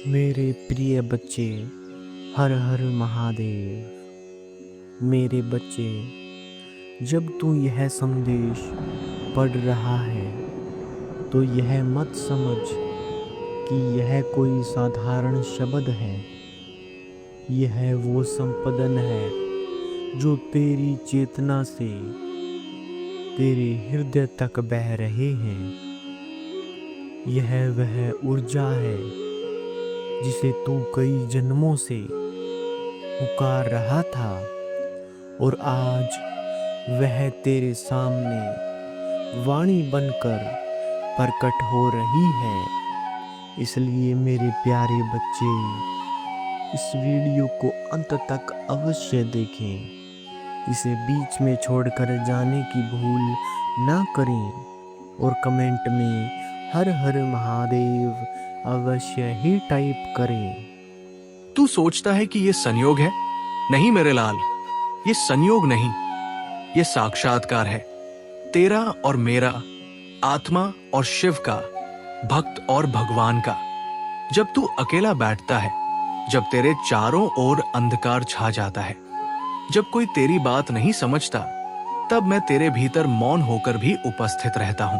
मेरे प्रिय बच्चे, हर हर महादेव। मेरे बच्चे, जब तू यह संदेश पढ़ रहा है तो यह मत समझ कि यह कोई साधारण शब्द है। यह वो संपदन है जो तेरी चेतना से तेरे हृदय तक बह रहे हैं। यह वह ऊर्जा है जिसे तू कई जन्मों से पुकार रहा था और आज वह तेरे सामने वाणी बनकर प्रकट हो रही है। इसलिए मेरे प्यारे बच्चे, इस वीडियो को अंत तक अवश्य देखें। इसे बीच में छोड़कर जाने की भूल ना करें और कमेंट में हर हर महादेव अवश्य ही टाइप करें। तू सोचता है कि ये संयोग है? नहीं मेरे लाल, ये संयोग नहीं, ये साक्षात्कार है तेरा और मेरा, आत्मा और शिव का, भक्त और भगवान का। जब तू अकेला बैठता है, जब तेरे चारों ओर अंधकार छा जाता है, जब कोई तेरी बात नहीं समझता, तब मैं तेरे भीतर मौन होकर भी उपस्थित रहता हूं।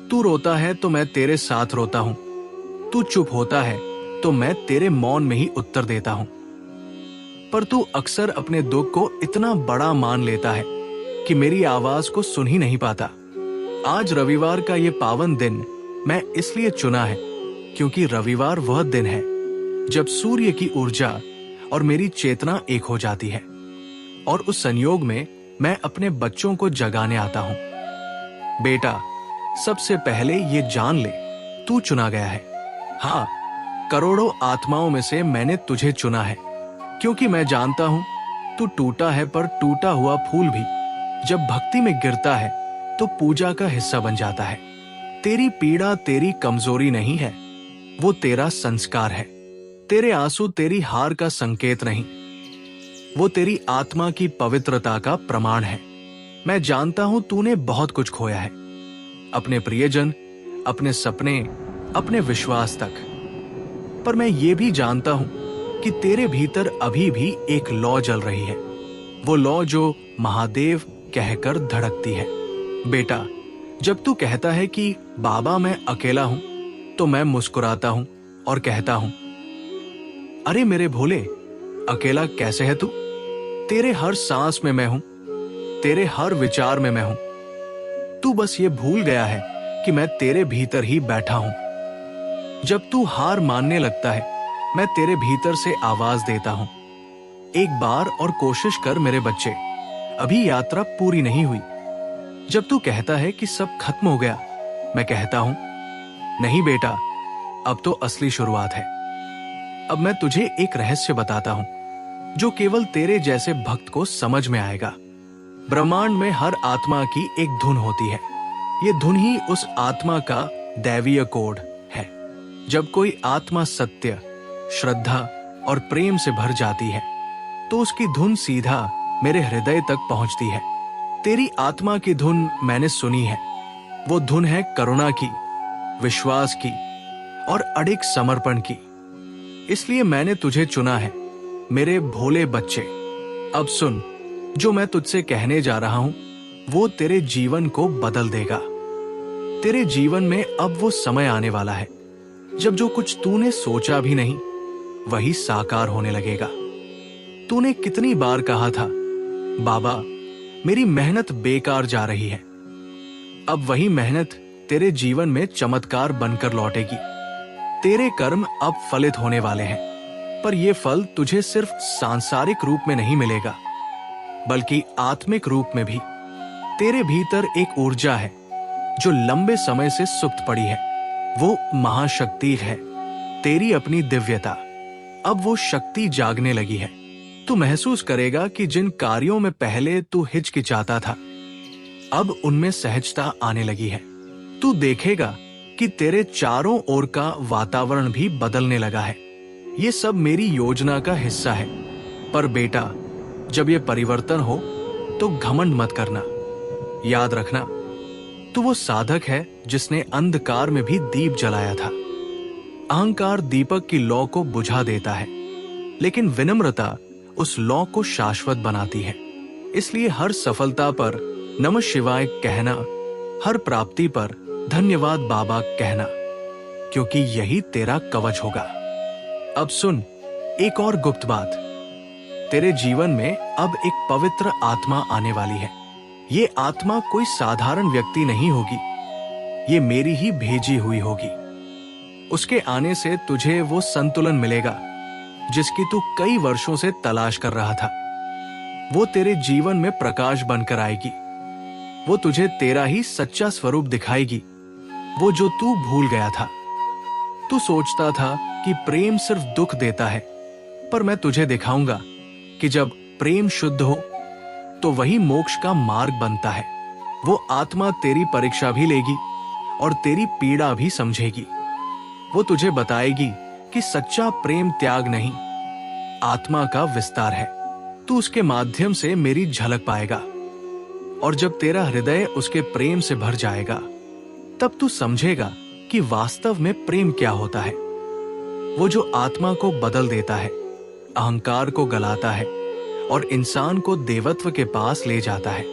तू रोता है तो मैं तेरे साथ रोता हूं। तू चुप होता है तो मैं तेरे मौन में ही उत्तर देता हूं। पर तू अक्सर अपने दुख को इतना बड़ा मान लेता है कि मेरी आवाज को सुन ही नहीं पाता। आज रविवार का ये पावन दिन मैं इसलिए चुना है क्योंकि रविवार वह दिन है जब सूर्य की ऊर्जा और मेरी चेतना एक हो जाती है, और उस संयोग में मैं अपने बच्चों को जगाने आता हूं। बेटा, सबसे पहले ये जान ले, तू चुना गया है। हाँ, करोड़ों आत्माओं में से मैंने तुझे चुना है, क्योंकि मैं जानता हूं तू टूटा है, पर टूटा हुआ फूल भी जब भक्ति में गिरता है तो पूजा का हिस्सा बन जाता है। तेरी पीड़ा तेरी कमजोरी नहीं है, वो तेरा संस्कार है। तेरे आंसू तेरी हार का संकेत नहीं, वो तेरी आत्मा की पवित्रता का प्रमाण है। मैं जानता हूं तूने बहुत कुछ खोया है, अपने प्रियजन, अपने सपने, अपने विश्वास तक। पर मैं ये भी जानता हूं कि तेरे भीतर अभी भी एक लौ जल रही है, वो लौ जो महादेव कहकर धड़कती है। बेटा, जब तू कहता है कि बाबा मैं अकेला हूं, तो मैं मुस्कुराता हूं और कहता हूं, अरे मेरे भोले, अकेला कैसे है तू? तेरे हर सांस में मैं हूं, तेरे हर विचार में मैं हूं। तू बस ये भूल गया है कि मैं तेरे भीतर ही बैठा हूं। जब तू हार मानने लगता है, मैं तेरे भीतर से आवाज देता हूं, एक बार और कोशिश कर मेरे बच्चे, अभी यात्रा पूरी नहीं हुई। जब तू कहता है कि सब खत्म हो गया, मैं कहता हूं, नहीं बेटा, अब तो असली शुरुआत है। अब मैं तुझे एक रहस्य बताता हूं जो केवल तेरे जैसे भक्त को समझ में आएगा। ब्रह्मांड में हर आत्मा की एक धुन होती है। ये धुन ही उस आत्मा का दैवीय कोड है। जब कोई आत्मा सत्य, श्रद्धा और प्रेम से भर जाती है, तो उसकी धुन सीधा मेरे हृदय तक पहुंचती है। तेरी आत्मा की धुन मैंने सुनी है। वो धुन है करुणा की, विश्वास की और अडिग समर्पण की। इसलिए मैंने तुझे चुना है मेरे भोले बच्चे। अब सुन, जो मैं तुझसे कहने जा रहा हूं वो तेरे जीवन को बदल देगा। तेरे जीवन में अब वो समय आने वाला है जब जो कुछ तूने सोचा भी नहीं, वही साकार होने लगेगा। तूने कितनी बार कहा था, बाबा मेरी मेहनत बेकार जा रही है। अब वही मेहनत तेरे जीवन में चमत्कार बनकर लौटेगी। तेरे कर्म अब फलित होने वाले हैं, पर यह फल तुझे सिर्फ सांसारिक रूप में नहीं मिलेगा, बल्कि आत्मिक रूप में भी। तेरे भीतर एक ऊर्जा है जो लंबे समय से सुप्त पड़ी है। वो महाशक्ति है, तेरी अपनी दिव्यता। अब वो शक्ति जागने लगी है। तू महसूस करेगा कि जिन कार्यों में पहले तू हिचकिचाता था, अब उनमें सहजता आने लगी है। तू देखेगा कि तेरे चारों ओर का वातावरण भी बदलने लगा है। ये सब मेरी योजना का हिस्सा है। पर बेटा, जब ये परिवर्तन हो तो घमंड मत करना। याद रखना, तू वो साधक है जिसने अंधकार में भी दीप जलाया था। अहंकार दीपक की लौ को बुझा देता है, लेकिन विनम्रता उस लौ को शाश्वत बनाती है। इसलिए हर सफलता पर नमः शिवाय कहना, हर प्राप्ति पर धन्यवाद बाबा कहना, क्योंकि यही तेरा कवच होगा। अब सुन एक और गुप्त बात। तेरे जीवन में अब एक पवित्र आत्मा आने वाली है। ये आत्मा कोई साधारण व्यक्ति नहीं होगी, ये मेरी ही भेजी हुई होगी। उसके आने से तुझे वो संतुलन मिलेगा जिसकी तू कई वर्षों से तलाश कर रहा था। वो तेरे जीवन में प्रकाश बनकर आएगी। वो तुझे तेरा ही सच्चा स्वरूप दिखाएगी, वो जो तू भूल गया था। तू सोचता था कि प्रेम सिर्फ दुख देता है, पर मैं तुझे दिखाऊंगा कि जब प्रेम शुद्ध हो तो वही मोक्ष का मार्ग बनता है। वो आत्मा तेरी परीक्षा भी लेगी और तेरी पीड़ा भी समझेगी। वो तुझे बताएगी कि सच्चा प्रेम त्याग नहीं, आत्मा का विस्तार है। तू उसके माध्यम से मेरी झलक पाएगा, और जब तेरा हृदय उसके प्रेम से भर जाएगा तब तू समझेगा कि वास्तव में प्रेम क्या होता है। वो जो आत्मा को बदल देता है, अहंकार को गलाता है और इंसान को देवत्व के पास ले जाता है।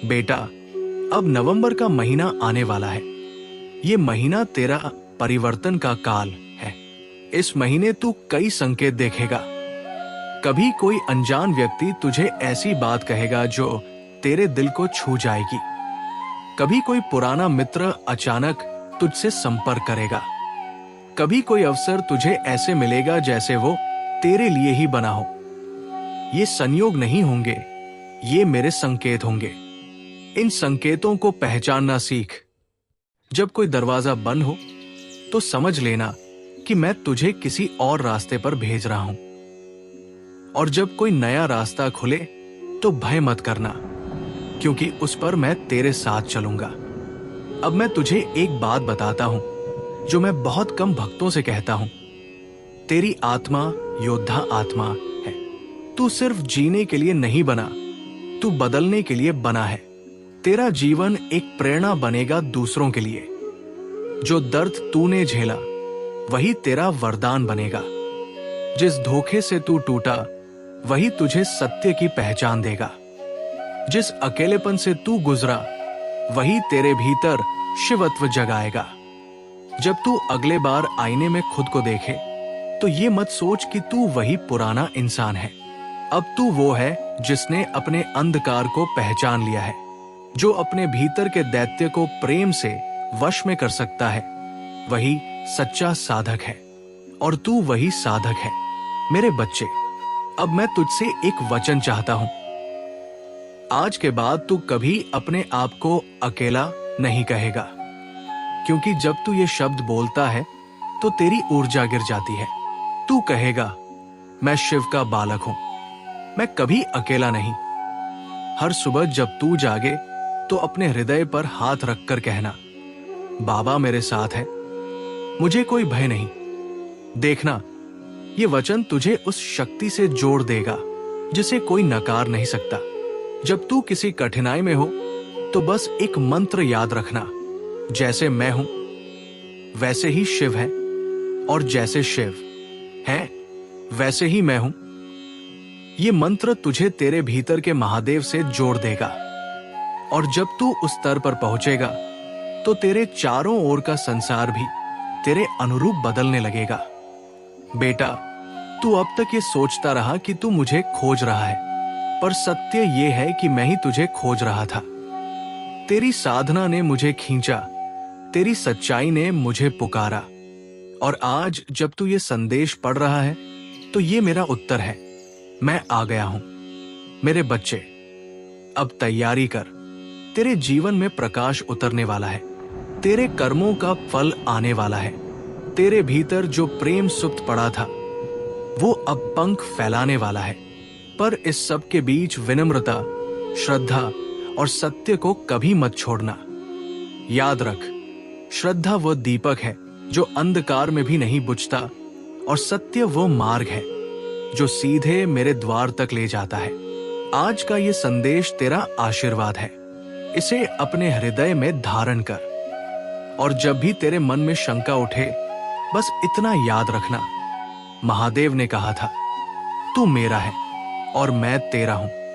बेटा, अब नवंबर का महीना आने वाला है। ये महीना तेरा परिवर्तन का काल है। इस महीने तू कई संकेत देखेगा। कभी कोई अनजान व्यक्ति तुझे ऐसी बात कहेगा जो तेरे दिल को छू जाएगी। कभी कोई पुराना मित्र अचानक तुझसे संपर्क करेगा। कभी कोई अवसर तुझे ऐसे मिलेगा जैसे वो तेरे लिए ही बना हो। ये संयोग नहीं होंगे, ये मेरे संकेत होंगे। इन संकेतों को पहचानना सीख। जब कोई दरवाजा बंद हो तो समझ लेना कि मैं तुझे किसी और रास्ते पर भेज रहा हूं, और जब कोई नया रास्ता खुले तो भय मत करना, क्योंकि उस पर मैं तेरे साथ चलूंगा। अब मैं तुझे एक बात बताता हूं जो मैं बहुत कम भक्तों से कहता हूं। तेरी आत्मा योद्धा आत्मा है। तू सिर्फ जीने के लिए नहीं बना, तू बदलने के लिए बना है। तेरा जीवन एक प्रेरणा बनेगा दूसरों के लिए। जो दर्द तूने झेला वही तेरा वरदान बनेगा। जिस धोखे से तू टूटा वही तुझे सत्य की पहचान देगा। जिस अकेलेपन से तू गुजरा वही तेरे भीतर शिवत्व जगाएगा। जब तू अगले बार आईने में खुद को देखे तो ये मत सोच कि तू वही पुराना इंसान है। अब तू वो है जिसने अपने अंधकार को पहचान लिया है, जो अपने भीतर के दैत्य को प्रेम से वश में कर सकता है। वही सच्चा साधक है, और तू वही साधक है। मेरे बच्चे, अब मैं तुझसे एक वचन चाहता हूं। आज के बाद तू कभी अपने आप को अकेला नहीं कहेगा, क्योंकि जब तू ये शब्द बोलता है तो तेरी ऊर्जा गिर जाती है। तू कहेगा, मैं शिव का बालक हूं, मैं कभी अकेला नहीं। हर सुबह जब तू जागे तो अपने हृदय पर हाथ रखकर कहना, बाबा मेरे साथ है, मुझे कोई भय नहीं। देखना, ये वचन तुझे उस शक्ति से जोड़ देगा जिसे कोई नकार नहीं सकता। जब तू किसी कठिनाई में हो तो बस एक मंत्र याद रखना, जैसे मैं हूं वैसे ही शिव है, और जैसे शिव है वैसे ही मैं हूं। ये मंत्र तुझे तेरे भीतर के महादेव से जोड़ देगा, और जब तू उस स्तर पर पहुंचेगा तो तेरे चारों ओर का संसार भी तेरे अनुरूप बदलने लगेगा। बेटा, तू अब तक ये सोचता रहा कि तू मुझे खोज रहा है, पर सत्य ये है कि मैं ही तुझे खोज रहा था। तेरी साधना ने मुझे खींचा, तेरी सच्चाई ने मुझे पुकारा, और आज जब तू ये संदेश पढ़ रहा है तो ये मेरा उत्तर है, मैं आ गया हूं। मेरे बच्चे, अब तैयारी कर, तेरे जीवन में प्रकाश उतरने वाला है, तेरे कर्मों का फल आने वाला है। तेरे भीतर जो प्रेम सुप्त पड़ा था वो अब पंख फैलाने वाला है। पर इस सब के बीच विनम्रता, श्रद्धा और सत्य को कभी मत छोड़ना। याद रख, श्रद्धा वो दीपक है जो अंधकार में भी नहीं बुझता, और सत्य वो मार्ग है जो सीधे मेरे द्वार तक ले जाता है। आज का ये संदेश तेरा आशीर्वाद है, इसे अपने हृदय में धारण कर, और जब भी तेरे मन में शंका उठे बस इतना याद रखना, महादेव ने कहा था, तू मेरा है और मैं तेरा हूं।